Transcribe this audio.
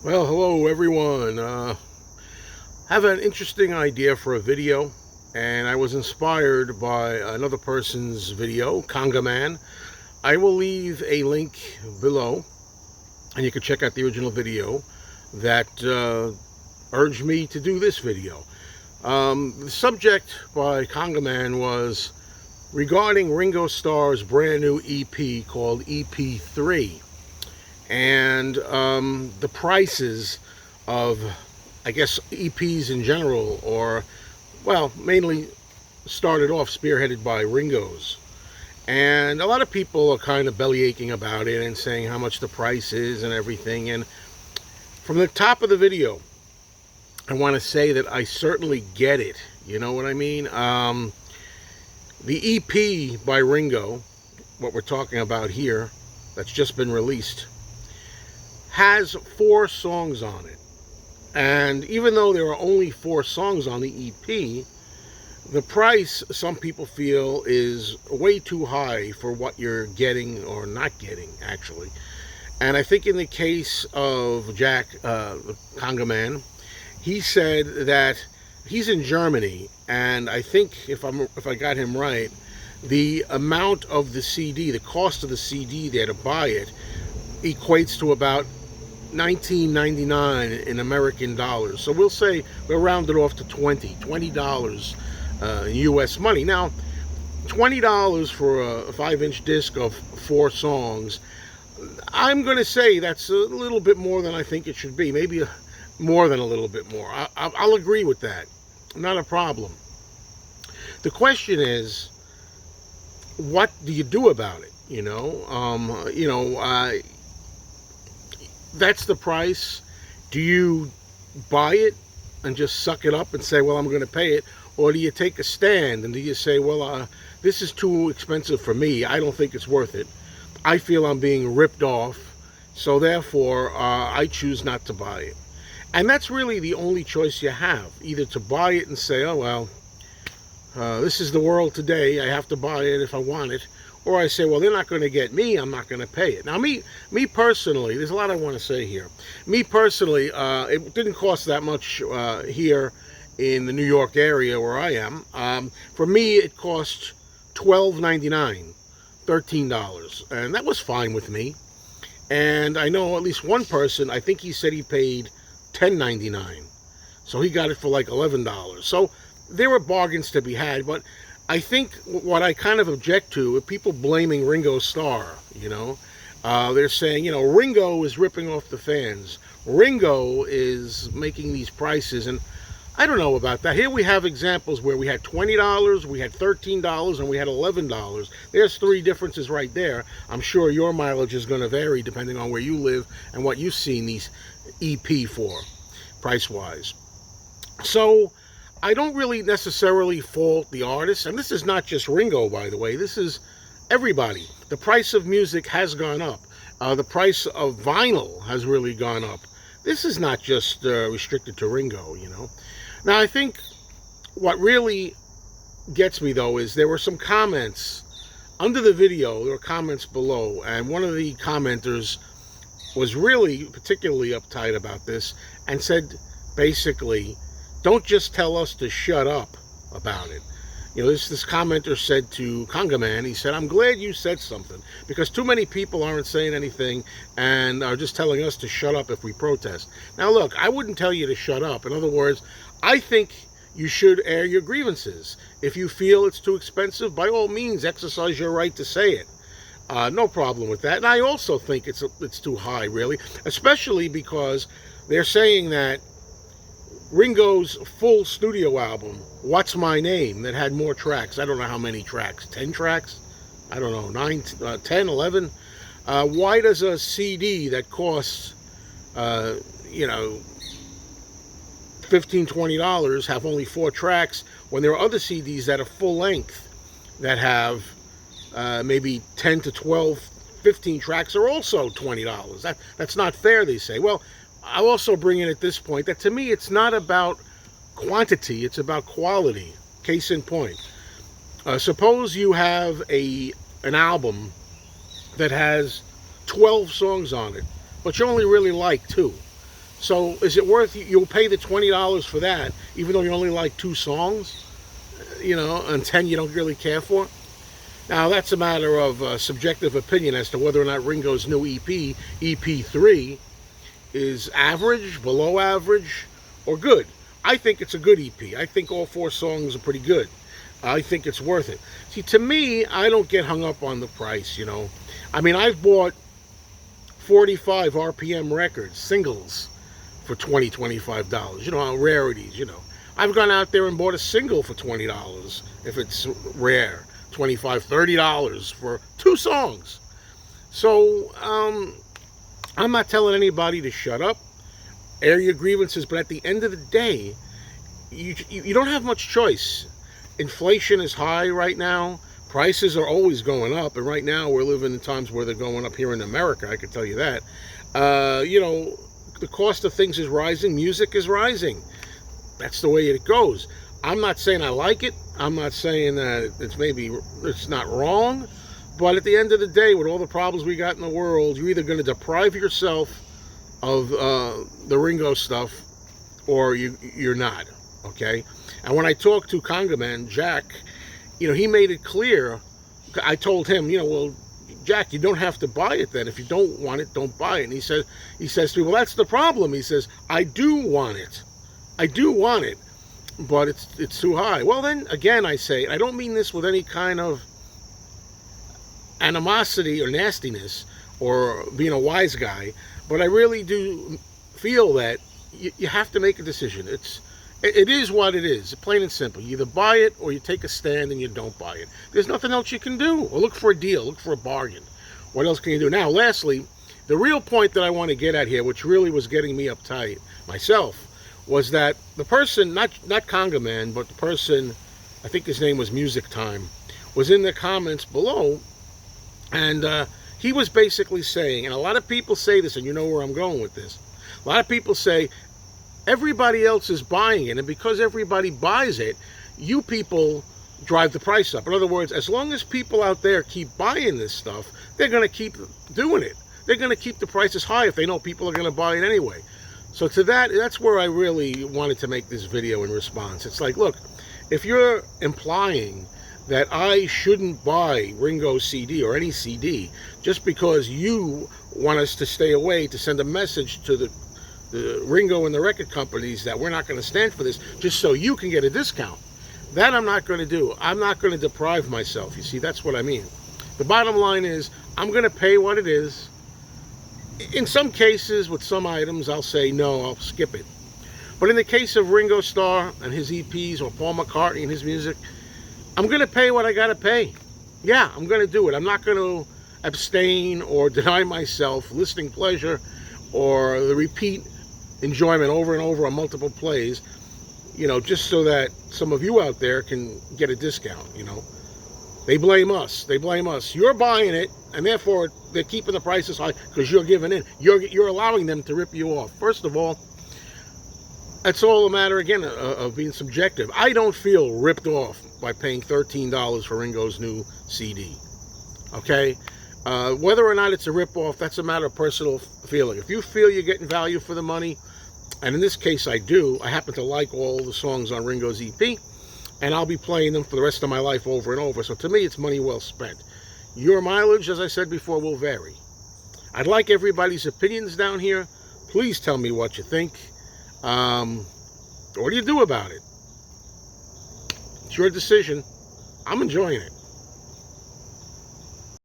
Well, hello everyone. Have an interesting idea for a video, and I was inspired by another person's video, Conga Man. I will leave a link below, and you can check out the original video that urged me to do this video. The subject by Conga Man was regarding Ringo Starr's brand new EP called EP3. And the prices of, I guess, EPs in general, or, well, mainly started off spearheaded by Ringo's. And a lot of people are kind of bellyaching about it and saying how much the price is and everything. And from the top of the video, I want to say that I certainly get it. You know what I mean? The EP by Ringo, what we're talking about here, that's just been released, has 4 songs on it. And even though there are only 4 songs on the EP, the price, some people feel, is way too high for what you're getting or not getting, actually. And I think in the case of Jack, the Conga Man, he said that he's in Germany, and I think, if I got him right, the amount of the CD, the cost of the CD there to buy it, equates to about $19.99 in American dollars. So we'll say we'll round it off to $20 US money. Now, $20 for a 5-inch disc of 4 songs, I'm going to say that's a little bit more than I think it should be. Maybe more than a little bit more. I'll agree with that. Not a problem. The question is, what do you do about it? That's the price. Do you buy it and just suck it up and say, well, I'm going to pay it? Or do you take a stand and do you say, well, this is too expensive for me. I don't think it's worth it. I feel I'm being ripped off. So therefore, I choose not to buy it. And that's really the only choice you have. Either to buy it and say, oh, well, this is the world today. I have to buy it if I want it. Or I say, well, they're not going to get me. I'm not going to pay it. Now, me personally, there's a lot I want to say here. Me personally, it didn't cost that much here in the New York area where I am. For me, it cost $12.99, $13. And that was fine with me. And I know at least one person, I think he said he paid $10.99. So he got it for like $11. So there were bargains to be had, but I think what I kind of object to are people blaming Ringo Starr, They're saying, Ringo is ripping off the fans. Ringo is making these prices, and I don't know about that. Here we have examples where we had $20, we had $13, and we had $11. There's 3 differences right there. I'm sure your mileage is going to vary depending on where you live and what you've seen these EP for, price-wise. So I don't really necessarily fault the artist, and this is not just Ringo, by the way. This is everybody. The price of music has gone up. The price of vinyl has really gone up. This is not just restricted to Ringo, Now, I think what really gets me, though, is there were some comments under the video. There were comments below, and one of the commenters was really particularly uptight about this and said, basically, don't just tell us to shut up about it. This commenter said to Conga Man, he said, I'm glad you said something, because too many people aren't saying anything and are just telling us to shut up if we protest. Now, look, I wouldn't tell you to shut up. In other words, I think you should air your grievances. If you feel it's too expensive, by all means, exercise your right to say it. No problem with that. And I also think it's too high, really, especially because they're saying that Ringo's full studio album, What's My Name, that had more tracks. I don't know how many tracks. 10 tracks? I don't know. 9, 10, 11? Why does a CD that costs, $15, $20 have only 4 tracks when there are other CDs that are full length that have maybe 10 to 12, 15 tracks are also $20? That's not fair, they say. Well, I'll also bring in at this point that to me it's not about quantity, it's about quality. Case in point. Suppose you have an album that has 12 songs on it, but you only really like 2. So is it worth you'll pay the $20 for that, even though you only like 2 songs, and 10 you don't really care for? Now that's a matter of subjective opinion as to whether or not Ringo's new EP, EP3, is average, below average, or good. I think it's a good EP. I think all 4 songs are pretty good. I think it's worth it. See, to me, I don't get hung up on the price, I mean, I've bought 45 RPM records, singles, for $20, $25, rarities, I've gone out there and bought a single for $20 if it's rare, $25, $30 for 2 songs. So, I'm not telling anybody to shut up, air your grievances, but at the end of the day, you don't have much choice. Inflation is high right now. Prices are always going up, and right now we're living in times where they're going up here in America, I can tell you that. The cost of things is rising, music is rising. That's the way it goes. I'm not saying I like it. I'm not saying that it's not wrong, but at the end of the day, with all the problems we got in the world, you're either going to deprive yourself of the Ringo stuff, or you're not, okay? And when I talked to Congaman, Jack, he made it clear. I told him, well, Jack, you don't have to buy it then. If you don't want it, don't buy it. And he says to me, well, that's the problem. He says, I do want it. I do want it, but it's too high. Well, then, again, I say, I don't mean this with any kind of animosity or nastiness or being a wise guy, but I really do feel that you have to make a decision. It is what it is, plain and simple. You either buy it or you take a stand and you don't buy it. There's nothing else you can do. Or look for a deal, look for a bargain. What else can you do? Now, lastly, the real point that I want to get at here, which really was getting me uptight myself, was that the person, not Congaman, but the person, I think his name was Music Time, was in the comments below, and he was basically saying, and a lot of people say this, and you know where I'm going with this. A lot of people say, everybody else is buying it, and because everybody buys it, you people drive the price up. In other words, as long as people out there keep buying this stuff, they're going to keep doing it. They're going to keep the prices high if they know people are going to buy it anyway. So to that's where I really wanted to make this video in response. It's like, look, if you're implying that I shouldn't buy Ringo's CD or any CD just because you want us to stay away to send a message to the Ringo and the record companies that we're not going to stand for this just so you can get a discount, that I'm not going to do. I'm not going to deprive myself. You see, that's what I mean. The bottom line is I'm going to pay what it is. In some cases, with some items, I'll say no, I'll skip it. But in the case of Ringo Starr and his EPs, or Paul McCartney and his music, I'm going to pay what I got to pay. Yeah, I'm going to do it. I'm not going to abstain or deny myself listening pleasure or the repeat enjoyment over and over on multiple plays, just so that some of you out there can get a discount, They blame us. You're buying it, and therefore they're keeping the prices high because you're giving in. You're allowing them to rip you off. First of all, that's all a matter, again, of being subjective. I don't feel ripped off by paying $13 for Ringo's new CD, okay? Whether or not it's a rip-off, that's a matter of personal feeling. If you feel you're getting value for the money, and in this case I do, I happen to like all the songs on Ringo's EP, and I'll be playing them for the rest of my life over and over. So to me, it's money well spent. Your mileage, as I said before, will vary. I'd like everybody's opinions down here. Please tell me what you think. What do you do about it? It's your decision. I'm enjoying it.